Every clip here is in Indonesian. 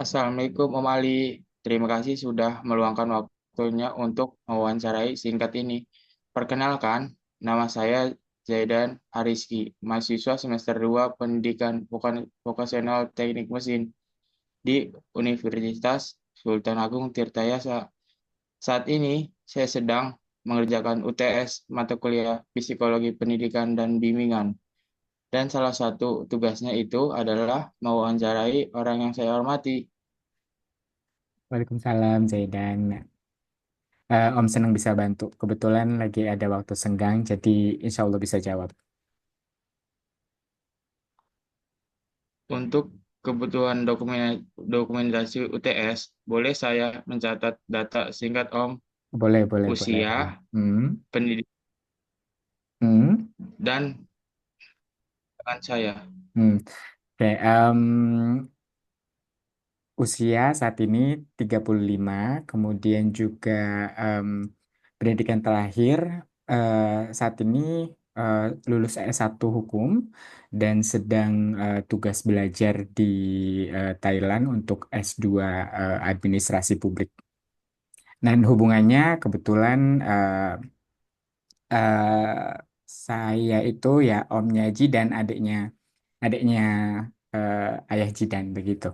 Assalamualaikum Om Ali, terima kasih sudah meluangkan waktunya untuk mewawancarai singkat ini. Perkenalkan, nama saya Zaidan Ariski, mahasiswa semester 2 Pendidikan Vokasional Teknik Mesin di Universitas Sultan Agung Tirtayasa. Saat ini saya sedang mengerjakan UTS mata kuliah Psikologi Pendidikan dan Bimbingan. Dan salah satu tugasnya itu adalah mewawancarai orang yang saya hormati. Waalaikumsalam Zaidan. Om senang bisa bantu. Kebetulan lagi ada waktu senggang, jadi insya Allah bisa jawab. Untuk kebutuhan dokumentasi UTS, boleh saya mencatat data singkat Om, Boleh, boleh, boleh. usia, Hmm, pendidikan, hmm, dan dengan saya. hmm. Oke, usia saat ini 35, kemudian juga em, pendidikan terakhir saat ini eh, lulus S1 Hukum dan sedang tugas belajar di Thailand untuk S2 Administrasi Publik. Dan hubungannya kebetulan eh, saya itu ya omnya Ji dan adiknya ayah Jidan begitu.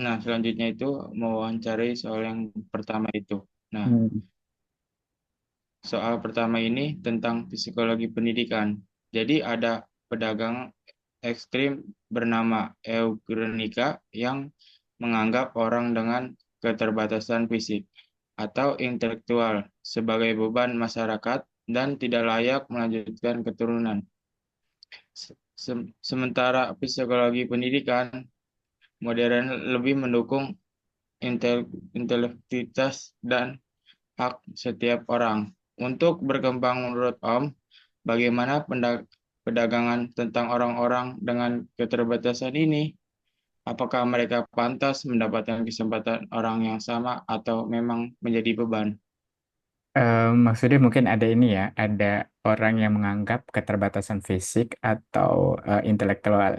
Nah, selanjutnya itu mewawancari soal yang pertama itu. Nah, Hmm. soal pertama ini tentang psikologi pendidikan. Jadi ada pedagang ekstrim bernama Eugenika yang menganggap orang dengan keterbatasan fisik atau intelektual sebagai beban masyarakat dan tidak layak melanjutkan keturunan. Sementara psikologi pendidikan modern lebih mendukung intelektivitas dan hak setiap orang. Untuk berkembang menurut Om, bagaimana perdagangan tentang orang-orang dengan keterbatasan ini? Apakah mereka pantas mendapatkan kesempatan orang yang sama atau memang menjadi beban? Maksudnya mungkin ada ini ya, ada orang yang menganggap keterbatasan fisik atau intelektual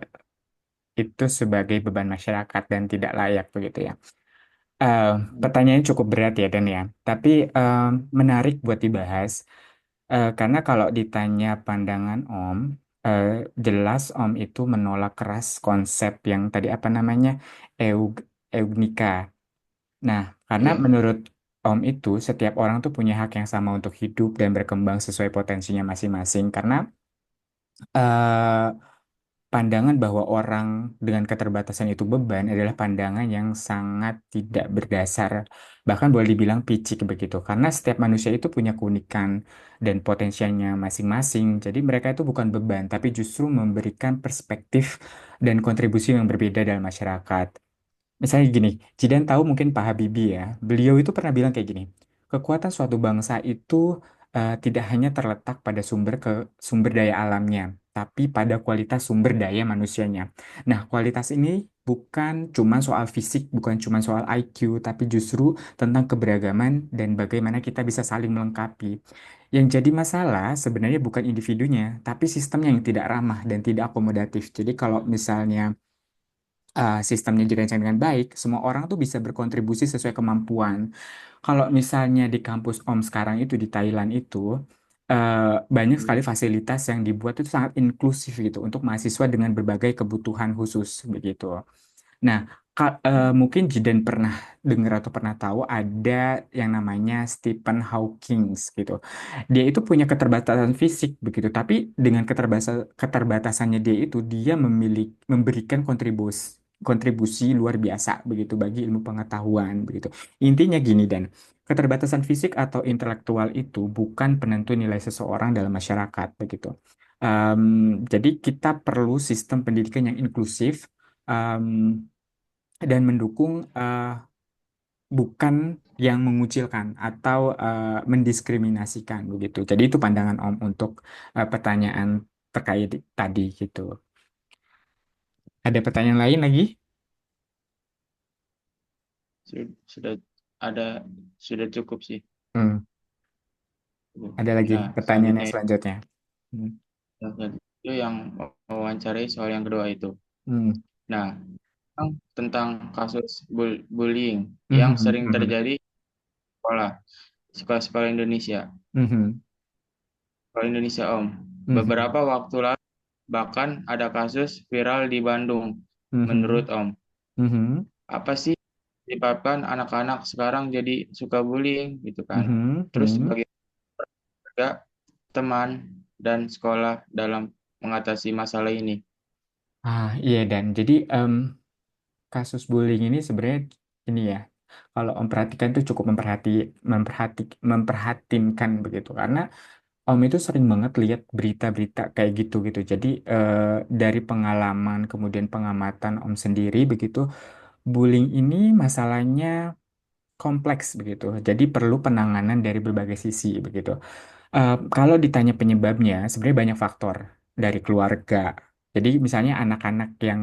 itu sebagai beban masyarakat dan tidak layak begitu ya. Eh, Pertanyaannya cukup berat ya Dan ya, tapi menarik buat dibahas. Karena kalau ditanya pandangan Om, eh, jelas Om itu menolak keras konsep yang tadi apa namanya eugenika. Nah, karena Ya, menurut Om itu setiap orang tuh punya hak yang sama untuk hidup dan berkembang sesuai potensinya masing-masing. Karena eh, pandangan bahwa orang dengan keterbatasan itu beban adalah pandangan yang sangat tidak berdasar, bahkan boleh dibilang picik begitu. Karena setiap manusia itu punya keunikan dan potensinya masing-masing. Jadi mereka itu bukan beban, tapi justru memberikan perspektif dan kontribusi yang berbeda dalam masyarakat. Misalnya gini, Jidan tahu mungkin Pak Habibie ya. Beliau itu pernah bilang kayak gini, kekuatan suatu bangsa itu tidak hanya terletak pada sumber daya alamnya, tapi pada kualitas sumber daya manusianya. Nah, kualitas ini bukan cuma soal fisik, bukan cuma soal IQ, tapi justru tentang keberagaman dan bagaimana kita bisa saling melengkapi. Yang jadi masalah sebenarnya bukan individunya, tapi sistemnya yang tidak ramah dan tidak akomodatif. Jadi kalau misalnya sistemnya dirancang dengan baik, semua orang tuh bisa berkontribusi sesuai kemampuan. Kalau misalnya di kampus Om sekarang itu di Thailand itu banyak sekali fasilitas yang dibuat itu sangat inklusif gitu untuk mahasiswa dengan berbagai kebutuhan khusus begitu. Nah, mungkin Jidan pernah dengar atau pernah tahu ada yang namanya Stephen Hawking gitu. Dia itu punya keterbatasan fisik begitu, tapi dengan keterbatasannya dia itu dia memberikan kontribusi luar biasa begitu bagi ilmu pengetahuan begitu. Intinya gini Dan, keterbatasan fisik atau intelektual itu bukan penentu nilai seseorang dalam masyarakat begitu. Jadi kita perlu sistem pendidikan yang inklusif. em, dan mendukung bukan yang mengucilkan atau mendiskriminasikan begitu. Jadi itu pandangan Om untuk pertanyaan terkait tadi gitu. Ada pertanyaan lain lagi? sudah ada, sudah cukup sih. Hmm, ada lagi Nah, pertanyaan selanjutnya yang selanjutnya. Hmm. itu yang mewawancarai soal yang kedua itu. Hmm. Nah, tentang kasus bullying yang Mhm, sering mhm, terjadi di sekolah, sekolah-sekolah Indonesia. mhm, Sekolah Indonesia, Om. mhm, Beberapa waktu lalu bahkan ada kasus viral di Bandung. Menurut mhm, Om, mhm, apa sih menyebabkan anak-anak sekarang jadi suka bullying gitu kan? mhm, Terus mhm. sebagai juga teman dan sekolah dalam mengatasi masalah ini. Iya dan jadi kasus bullying ini sebenarnya ini ya, kalau Om perhatikan itu cukup memperhatinkan begitu karena Om itu sering banget lihat berita-berita kayak gitu gitu. Jadi dari pengalaman kemudian pengamatan Om sendiri begitu, bullying ini masalahnya kompleks begitu. Jadi perlu penanganan dari berbagai sisi begitu. Kalau ditanya penyebabnya, sebenarnya banyak faktor dari keluarga. Jadi misalnya anak-anak yang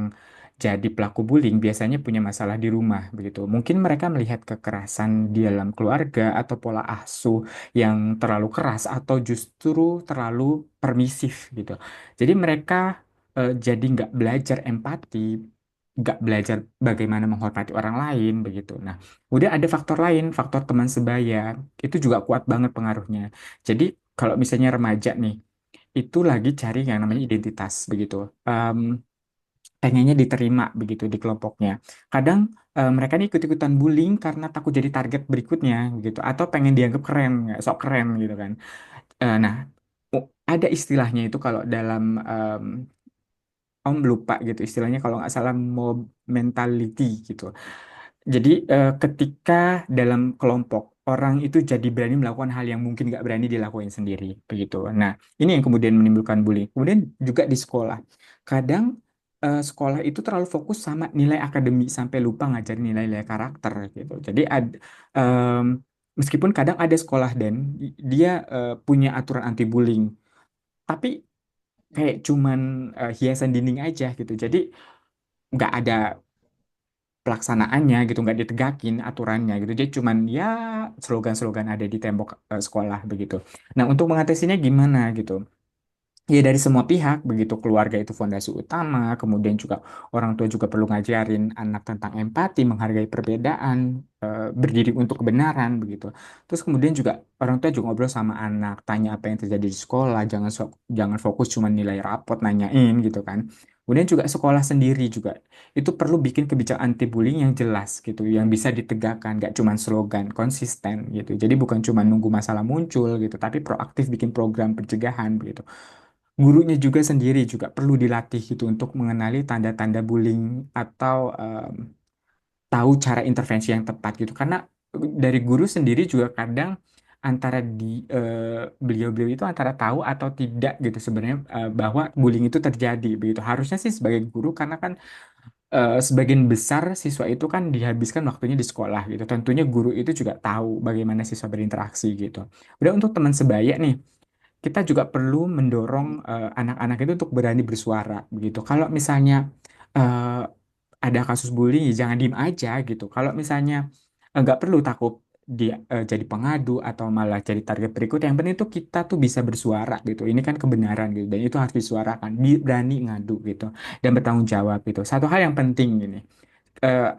jadi pelaku bullying biasanya punya masalah di rumah begitu. Mungkin mereka melihat kekerasan di dalam keluarga atau pola asuh yang terlalu keras atau justru terlalu permisif gitu. Jadi mereka jadi nggak belajar empati, nggak belajar bagaimana menghormati orang lain begitu. Nah, udah ada faktor lain, faktor teman sebaya itu juga kuat banget pengaruhnya. Jadi kalau misalnya remaja nih, itu lagi cari yang namanya identitas begitu. Em, Pengennya diterima begitu di kelompoknya. Kadang mereka ini ikut-ikutan bullying karena takut jadi target berikutnya gitu, atau pengen dianggap keren, nggak sok keren gitu kan. Nah, ada istilahnya itu kalau dalam Om lupa gitu istilahnya kalau nggak salah mob mentality gitu. Jadi ketika dalam kelompok orang itu jadi berani melakukan hal yang mungkin nggak berani dilakuin sendiri, begitu. Nah, ini yang kemudian menimbulkan bullying. Kemudian juga di sekolah, kadang sekolah itu terlalu fokus sama nilai akademik sampai lupa ngajarin nilai-nilai karakter, gitu. Jadi em, meskipun kadang ada sekolah dan dia punya aturan anti bullying, tapi kayak cuman hiasan dinding aja gitu. Jadi nggak ada pelaksanaannya gitu nggak ditegakin aturannya gitu jadi cuman ya slogan-slogan ada di tembok sekolah begitu. Nah untuk mengatasinya gimana gitu ya dari semua pihak begitu keluarga itu fondasi utama kemudian juga orang tua juga perlu ngajarin anak tentang empati menghargai perbedaan berdiri untuk kebenaran begitu terus kemudian juga orang tua juga ngobrol sama anak tanya apa yang terjadi di sekolah jangan fokus cuma nilai rapot nanyain gitu kan kemudian juga sekolah sendiri juga itu perlu bikin kebijakan anti bullying yang jelas gitu yang bisa ditegakkan gak cuma slogan konsisten gitu jadi bukan cuma nunggu masalah muncul gitu tapi proaktif bikin program pencegahan begitu. Gurunya juga sendiri juga perlu dilatih gitu untuk mengenali tanda-tanda bullying atau tahu cara intervensi yang tepat gitu. Karena dari guru sendiri juga kadang antara beliau-beliau itu antara tahu atau tidak gitu sebenarnya bahwa bullying itu terjadi begitu. Harusnya sih sebagai guru karena kan sebagian besar siswa itu kan dihabiskan waktunya di sekolah gitu. Tentunya guru itu juga tahu bagaimana siswa berinteraksi gitu. Udah untuk teman sebaya nih kita juga perlu mendorong anak-anak itu untuk berani bersuara begitu. Kalau misalnya eh, ada kasus bullying, ya jangan diem aja gitu. Kalau misalnya nggak perlu takut dia jadi pengadu atau malah jadi target berikut. Yang penting itu kita tuh bisa bersuara gitu. Ini kan kebenaran gitu dan itu harus disuarakan. Berani ngadu gitu dan bertanggung jawab gitu. Satu hal yang penting gini.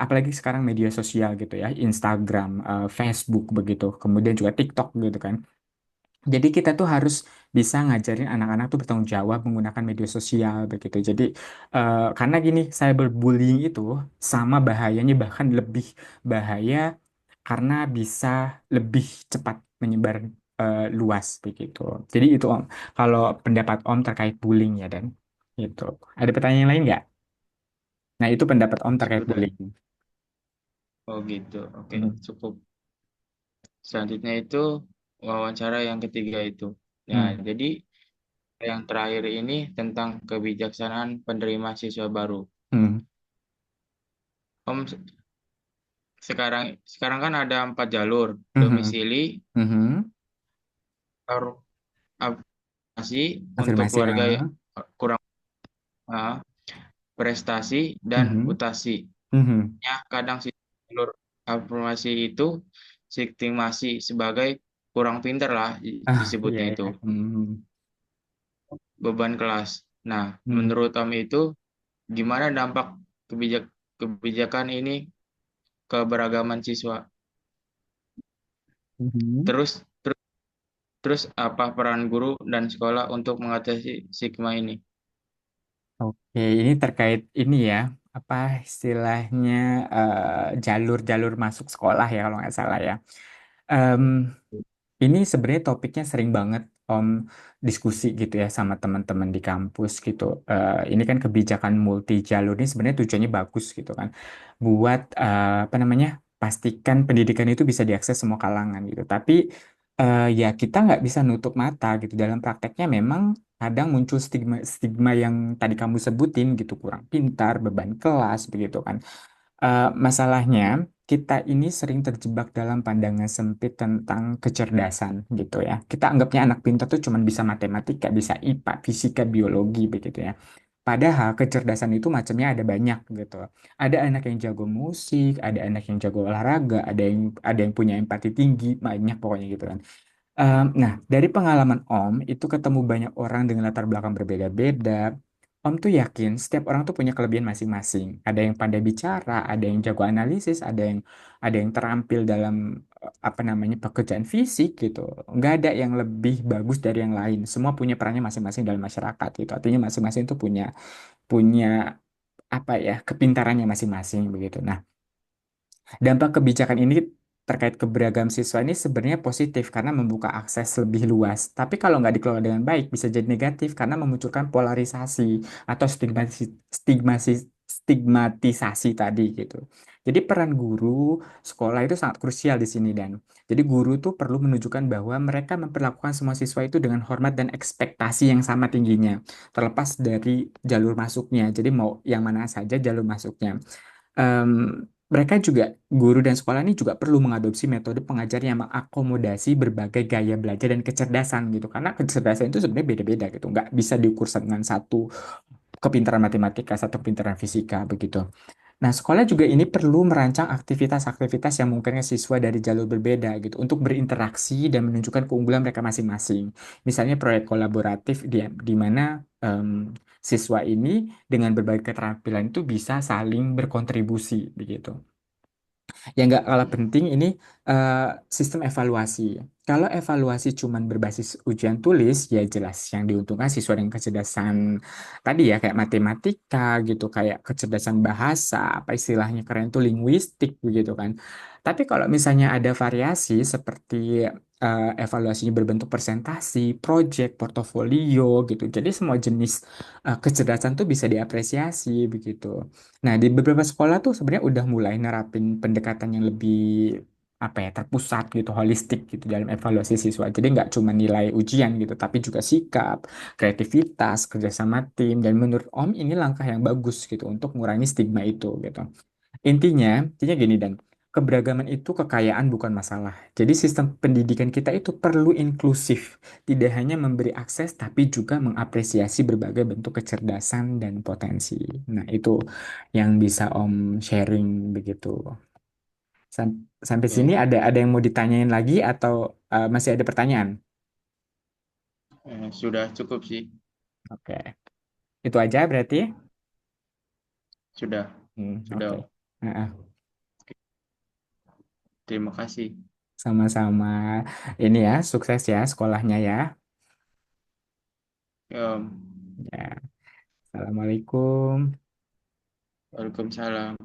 Apalagi sekarang media sosial gitu ya, Instagram, Facebook begitu, kemudian juga TikTok gitu kan. Jadi kita tuh harus bisa ngajarin anak-anak tuh bertanggung jawab menggunakan media sosial begitu. Jadi karena gini, cyberbullying itu sama bahayanya bahkan lebih bahaya karena bisa lebih cepat menyebar luas begitu. Jadi itu Om, kalau pendapat Om terkait bullying ya dan itu. Ada pertanyaan yang lain nggak? Nah itu pendapat Om terkait Sebenarnya, bullying. oh gitu, oke, Hmm. cukup. Selanjutnya itu wawancara yang ketiga itu. Nah, Hmm. jadi yang terakhir ini tentang kebijaksanaan penerima siswa baru. Hmm. Om, sekarang sekarang kan ada 4 jalur: Hmm. domisili, Hmm. afirmasi untuk Afirmasi. keluarga yang kurang, ah, prestasi dan Hmm. mutasi. Hmm. Ya, kadang si jalur afirmasi itu stigmasi sebagai kurang pinter lah Ah, iya, disebutnya iya. itu, Hmm. beban kelas. Nah, Hmm. menurut Tom itu gimana dampak kebijakan ini ke beragaman siswa? Mhm. Terus ter- terus apa peran guru dan sekolah untuk mengatasi stigma ini? Oke, ini terkait ini ya, apa istilahnya jalur-jalur masuk sekolah ya kalau nggak salah ya. Em, ini sebenarnya topiknya sering banget Om diskusi gitu ya sama teman-teman di kampus gitu. Ini kan kebijakan multi jalur ini sebenarnya tujuannya bagus gitu kan, buat apa namanya pastikan pendidikan itu bisa diakses semua kalangan gitu. Tapi ya kita nggak bisa nutup mata gitu. Dalam prakteknya memang kadang muncul stigma yang tadi kamu sebutin gitu, kurang pintar, beban kelas begitu kan. Masalahnya, kita ini sering terjebak dalam pandangan sempit tentang kecerdasan gitu ya. Kita anggapnya anak pintar tuh cuma bisa matematika, bisa IPA, fisika, biologi begitu ya. Padahal kecerdasan itu macamnya ada banyak gitu. Ada anak yang jago musik, ada anak yang jago olahraga, ada yang punya empati tinggi, banyak pokoknya gitu kan. Nah, dari pengalaman Om, itu ketemu banyak orang dengan latar belakang berbeda-beda. Om tuh yakin setiap orang tuh punya kelebihan masing-masing. Ada yang pandai bicara, ada yang jago analisis, ada yang terampil dalam apa namanya pekerjaan fisik gitu. Nggak ada yang lebih bagus dari yang lain. Semua punya perannya masing-masing dalam masyarakat gitu. Artinya masing-masing tuh punya punya apa ya kepintarannya masing-masing begitu. Nah, dampak kebijakan ini terkait keberagaman siswa ini sebenarnya positif karena membuka akses lebih luas. Tapi kalau nggak dikelola dengan baik bisa jadi negatif karena memunculkan polarisasi atau stigmatisasi tadi gitu. Jadi peran guru sekolah itu sangat krusial di sini dan jadi guru tuh perlu menunjukkan bahwa mereka memperlakukan semua siswa itu dengan hormat dan ekspektasi yang sama tingginya, terlepas dari jalur masuknya. Jadi mau yang mana saja jalur masuknya. Em, Mereka juga, guru dan sekolah ini juga perlu mengadopsi metode pengajar yang mengakomodasi berbagai gaya belajar dan kecerdasan gitu. Karena kecerdasan itu sebenarnya beda-beda gitu. Nggak bisa diukur dengan satu kepintaran matematika, satu kepintaran fisika begitu. Nah, sekolah juga ini perlu merancang aktivitas-aktivitas yang memungkinkan siswa dari jalur berbeda gitu untuk berinteraksi dan menunjukkan keunggulan mereka masing-masing. Misalnya proyek kolaboratif di mana siswa ini dengan berbagai keterampilan itu bisa saling berkontribusi begitu. Yang nggak kalah penting ini eh, sistem evaluasi. Kalau evaluasi cuman berbasis ujian tulis, ya jelas yang diuntungkan siswa dengan kecerdasan tadi ya kayak matematika gitu, kayak kecerdasan bahasa, apa istilahnya keren tuh linguistik begitu kan. Tapi kalau misalnya ada variasi seperti evaluasinya berbentuk presentasi, project, portofolio gitu. Jadi semua jenis kecerdasan tuh bisa diapresiasi begitu. Nah, di beberapa sekolah tuh sebenarnya udah mulai nerapin pendekatan yang lebih apa ya terpusat gitu, holistik gitu dalam evaluasi siswa. Jadi nggak cuma nilai ujian gitu, tapi juga sikap, kreativitas, kerjasama tim. Dan menurut Om ini langkah yang bagus gitu untuk mengurangi stigma itu gitu. Intinya gini dan keberagaman itu kekayaan bukan masalah. Jadi sistem pendidikan kita itu perlu inklusif, tidak hanya memberi akses tapi juga mengapresiasi berbagai bentuk kecerdasan dan potensi. Nah, itu yang bisa Om sharing begitu. Sampai sini Oke, ada yang mau ditanyain lagi atau masih ada pertanyaan? sudah cukup sih, Oke, itu aja berarti. sudah, Oke. sudah. Nah, Terima kasih. sama-sama. Ini ya, sukses ya sekolahnya ya. Ya, Ya, Assalamualaikum. Waalaikumsalam.